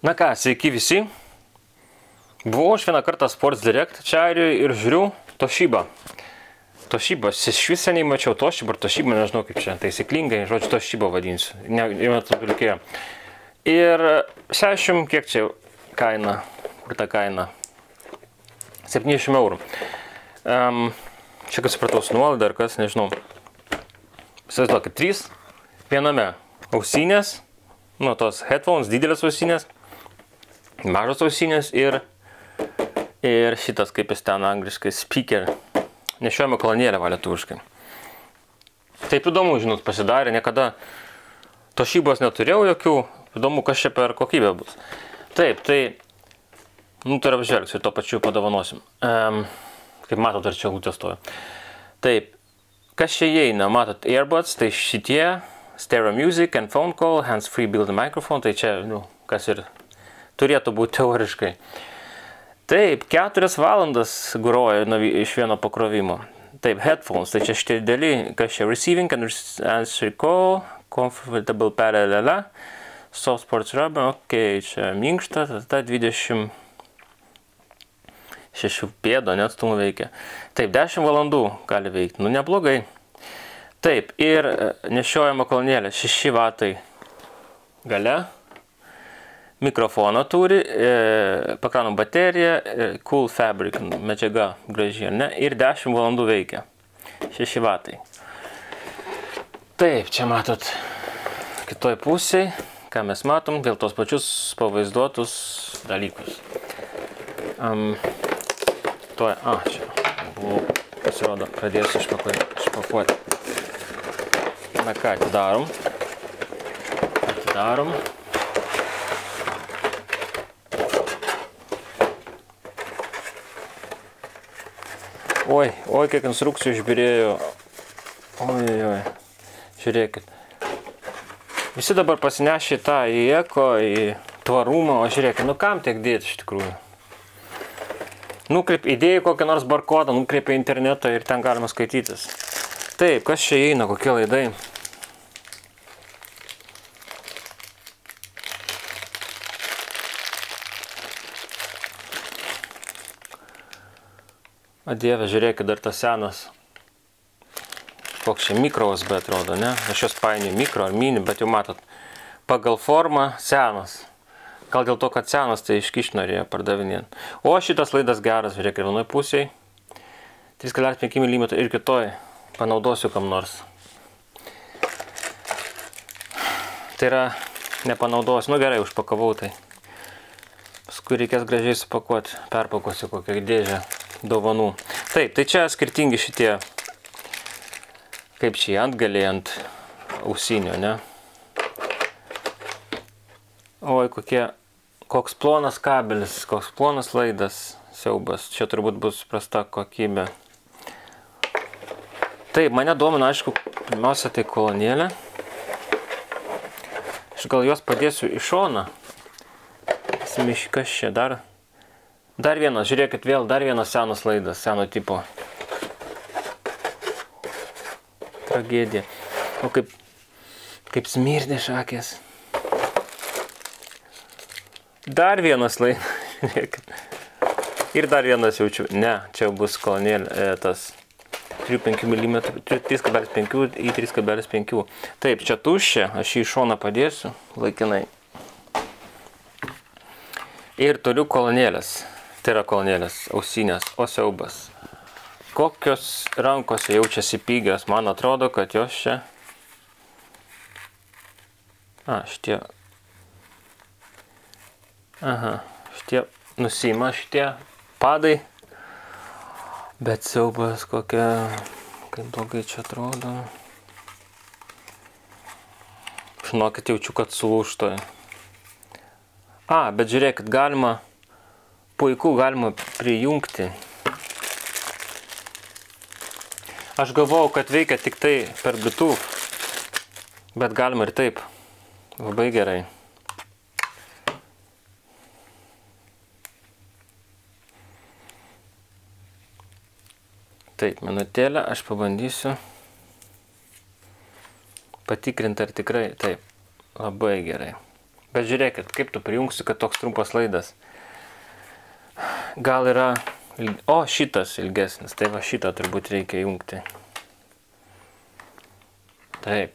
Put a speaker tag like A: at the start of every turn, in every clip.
A: Na ką, sveiki visi. Buvau aš vieną kartą Sports Direct čia Airijoje ir žiūriu Toshiba. Toshiba, iš vis seniai mačiau Toshiba ar Toshiba, nežinau kaip čia taisyklingai, žodžiu Toshiba vadinsiu. Reikėjo. Ir 60, kiek čia kaina, kur ta kaina? 70 eurų. Čia kas supratau su nuolaida ar kas, nežinau. Įsivaizduokit, 3 viename ausinės, nu tos headphones, didelės ausinės, mažos ausinės ir šitas, kaip jis ten angliškai, speaker, nešiojama kolonėlė va lietuviškai. Taip įdomu, žinot, pasidarė, niekada Toshibos neturėjau jokių, įdomu, kas čia per kokybė bus. Taip, tai, nu tai apžvelgsiu ir to pačiu padovanosim. Kaip matot, ar čia lūtės stovi. Taip, kas čia įeina, matot, earbuds, tai šitie, stereo music and phone call, hands-free built-in microphone, tai čia, nu, kas ir turėtų būti teoriškai. Taip, 4 valandas groja iš vieno pakrovimo. Taip, headphones, tai čia šitie dideli, kas čia, receiving and answer call, comfortable parallel, soft sports rubber, ok, čia minkšta, tada 26 pėdo, net stumų veikia. Taip, 10 valandų gali veikti, nu neblogai. Taip, ir nešiojama kolonėlė, 6 vatai gale, mikrofoną turi, pakrano bateriją, cool fabric, medžiaga graži, ne, ir 10 valandų veikia, 6 vatai. Taip, čia matot kitoj pusėje, ką mes matom, vėl tos pačius pavaizduotus dalykus. Čia buvau, pasirodo, pradėsiu išpakuoti. Na ką, atidarom. Oi, kiek instrukcijų išbirėjo. Oi, žiūrėkit. Visi dabar pasinešė tą į eko, į tvarumą, o žiūrėkit, nu kam tiek dėti iš tikrųjų? Įdėjai kokią nors barkodą, nukreipia internetą ir ten galima skaitytis. Taip, kas čia įeina, kokie laidai? O dieve, žiūrėkit, dar tas senas. Koks čia mikro USB atrodo, ne? Aš jos painiu mikro ar mini, bet jau matot, pagal formą senas. Gal dėl to, kad senas, tai iškiš norėjo pardavinėti. O šitas laidas geras, žiūrėkit, vienoj pusėje. 3,5 mm ir kitoj. Panaudosiu kam nors. Tai yra, nepanaudosiu. Nu gerai, užpakavau tai. Paskui reikės gražiai supakuoti. Perpakuosiu kokią dėžę dovanų. Taip, tai čia skirtingi šitie, kaip čia antgaliai ant ausinio, ne? Oi, koks plonas kabelis, koks plonas laidas, siaubas. Čia turbūt bus prasta kokybė. Taip, mane domina, aišku, pirmiausia tai kolonėlė. Aš gal juos padėsiu į šoną. Kas čia dar? Dar vienas, žiūrėkit, vėl dar vienas senas laidas, seno tipo. Tragedija. O kaip smirdė šakės. Dar vienas laidas, žiūrėkit. Ir dar vienas jaučiu. Ne, čia bus kolonėlė, tas 3,5 mm, 3,5 į 3,5. Taip, čia tuščia, aš jį į šoną padėsiu, laikinai. Ir turiu kolonėlės. Tai yra kolonėlės, ausinės, o siaubas. Kokios rankose jaučiasi pigios, man atrodo, kad jos čia... šitie... šitie nusima šitie padai. Bet siaubas kokia... Kaip blogai čia atrodo. Žinokit, jaučiu, kad sulūžtoja. Bet žiūrėkit, puiku galima prijungti. Aš galvojau, kad veikia tik tai per Bluetooth, bet galima ir taip. Labai gerai. Taip, minutėlę, aš pabandysiu patikrinti, ar tikrai taip. Labai gerai. Bet žiūrėkit, kaip tu prijungsi, kad toks trumpas laidas. Gal yra... O, šitas ilgesnis. Tai va šitą turbūt reikia jungti. Taip.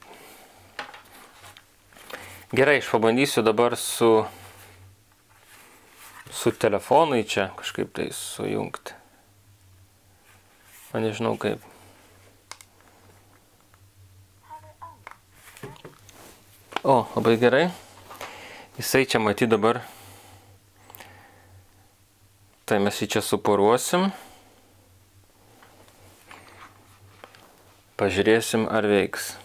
A: Gerai, aš pabandysiu dabar su telefonai čia kažkaip tai sujungti. Man nežinau kaip. O, labai gerai. Jisai čia maty dabar. Tai mes jį čia suporuosim. Pažiūrėsim, ar veiks.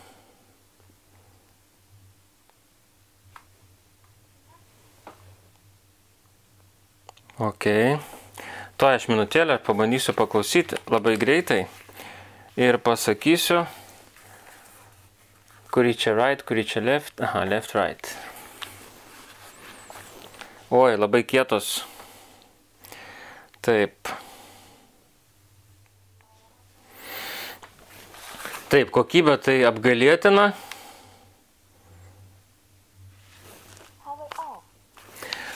A: Ok. Tuo aš minutėlę pabandysiu paklausyti labai greitai ir pasakysiu, kurį čia right, kurį čia left. Aha, left, right. Oi, labai kietos. Taip. Taip, kokybė tai apgailėtina.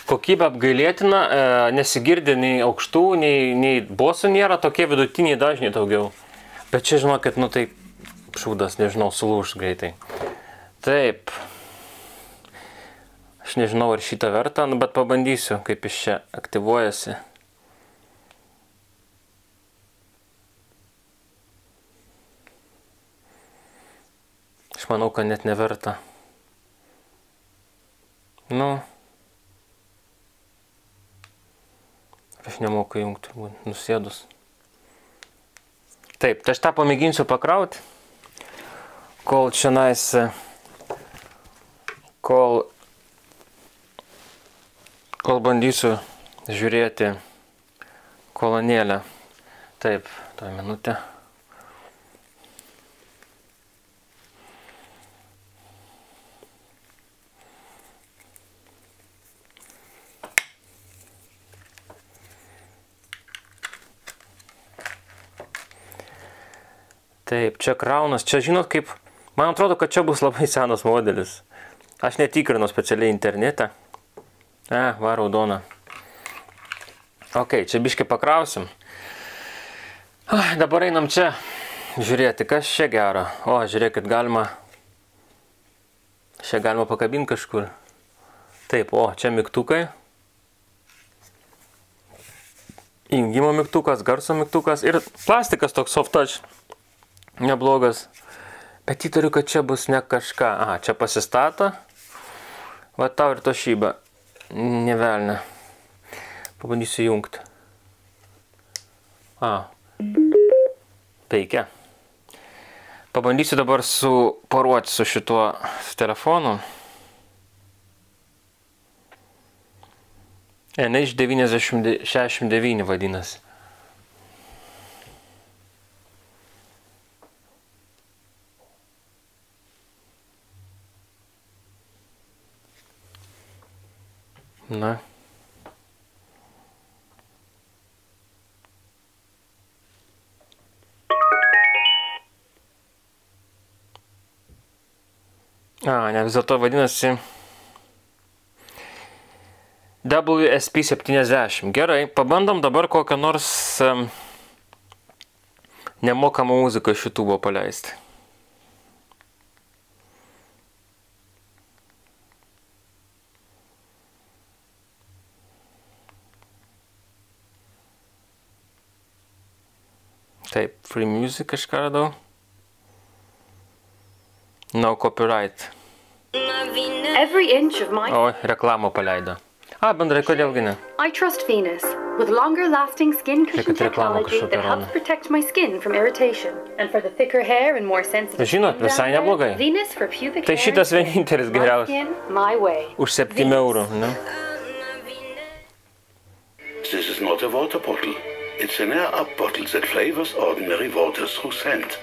A: Kokybė apgailėtina, nesigirdi nei aukštų, nei bosų nėra, tokie vidutiniai dažniai daugiau. Bet čia žinokit, nu tai šūdas, nežinau, sulūš greitai. Taip. Aš nežinau, ar šitą vertą, bet pabandysiu, kaip iš čia aktyvuojasi. Aš manau, kad net neverta. Nu. Aš nemoku jungti, nusėdus. Taip, tai aš tą pamėginsiu pakrauti, kol čionais, kol bandysiu žiūrėti kolonėlę. Taip, tą minutę. Taip, čia kraunas, čia žinot kaip, man atrodo, kad čia bus labai senas modelis. Aš netikrinau specialiai internete. Va, raudona. Ok, čia biškai pakrausim. Dabar einam čia žiūrėti, kas čia gero. O, žiūrėkit, galima, čia galima pakabinti kažkur. Taip, o, čia mygtukai. Įjungimo mygtukas, garso mygtukas ir plastikas toks soft touch. Neblogas. Bet įtariu, kad čia bus ne kažką. Aha, čia pasistato. Va tau ir Toshiba. Nevelnė. Pabandysiu jungti. Veikia. Pabandysiu dabar poruoti su šituo telefonu. NH9069 vadinasi. Na. Ne, vis dėlto vadinasi WSP70. Gerai, pabandom dabar kokią nors nemokamą muziką iš YouTube'o paleisti. Taip, free music kažką radau. No copyright.
B: Every inch of my...
A: O, reklamą paleido. Bendrai, kodėlgi ne?
B: I trust Venus with longer lasting skin cushion technology that helps protect my skin from irritation and for the thicker hair and more sensitive
A: Žinot, visai neblogai.
B: Venus for pubic
A: Tai šitas vienintelis geriausias.
B: My way.
A: Už 7 eurų, ne?
C: This is not a water bottle. It's an air-up bottle that flavors ordinary water through scent.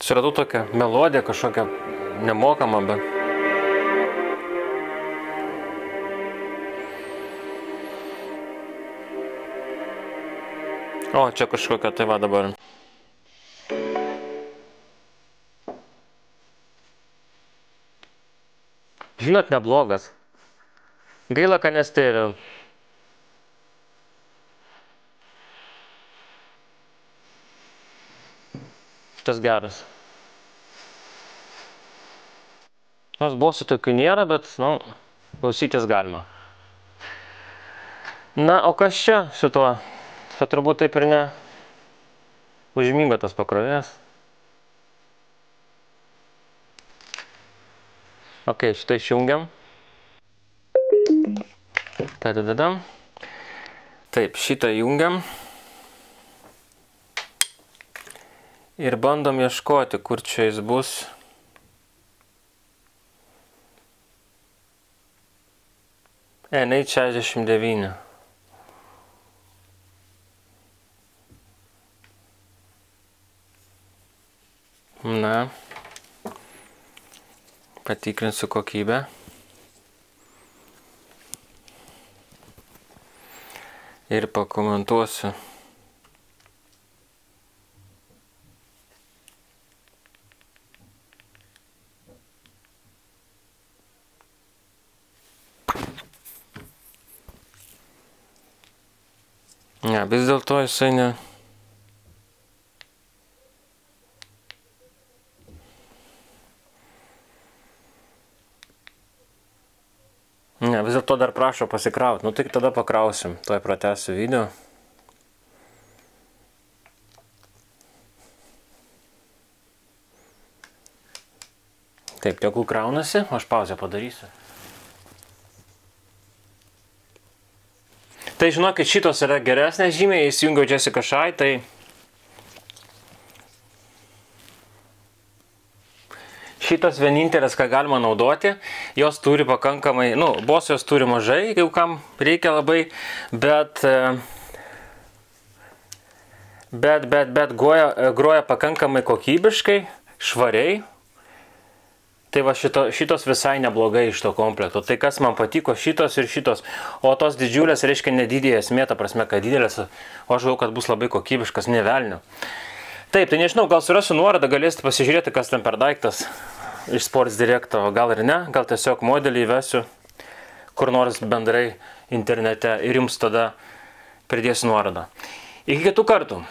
A: Suradau tokią melodiją kažkokią nemokamą, bet... O, čia kažkokia tai va dabar. Žinot, neblogas. Gaila, kad nestėriau. Šitas geras. Nors bosų tokių nėra, bet, nu, klausytis galima. Na, o kas čia šituo? Čia turbūt taip ir ne. Užmingo tas pakrovės. Ok, šitą išjungiam. Tadadadam. Taip, šitą jungiam. Ir bandom ieškoti, kur čia jis bus. NH69. Na. Patikrinsiu kokybę. Ir pakomentuosiu. Ne, vis dėlto jisai ne. Ne, vis dėlto dar prašo pasikrauti. Nu, tik tada pakrausim. Tuoj pratęsiu video. Taip, tegul kraunasi, aš pauzę padarysiu. Tai žinokit, šitos yra geresnės žymiai, įsijungiau Jessica Shy, tai šitos vienintelės, ką galima naudoti, jos turi pakankamai, nu, bosų jos turi mažai, jau kam reikia labai, bet groja pakankamai kokybiškai, švariai. Tai va šitos visai neblogai iš to komplekto. Tai kas man patiko, šitos ir šitos. O tos didžiulės reiškia nedidėja esmė, ta prasme, kad didelės, o aš galvoju, kad bus labai kokybiškas, ne velnio. Taip, tai nežinau, gal surasiu nuorodą, galėsite pasižiūrėti, kas ten per daiktas iš Sports Directo, gal ir ne, gal tiesiog modelį įvesiu kur nors bendrai internete ir jums tada pridėsiu nuorodą. Iki kitų kartų.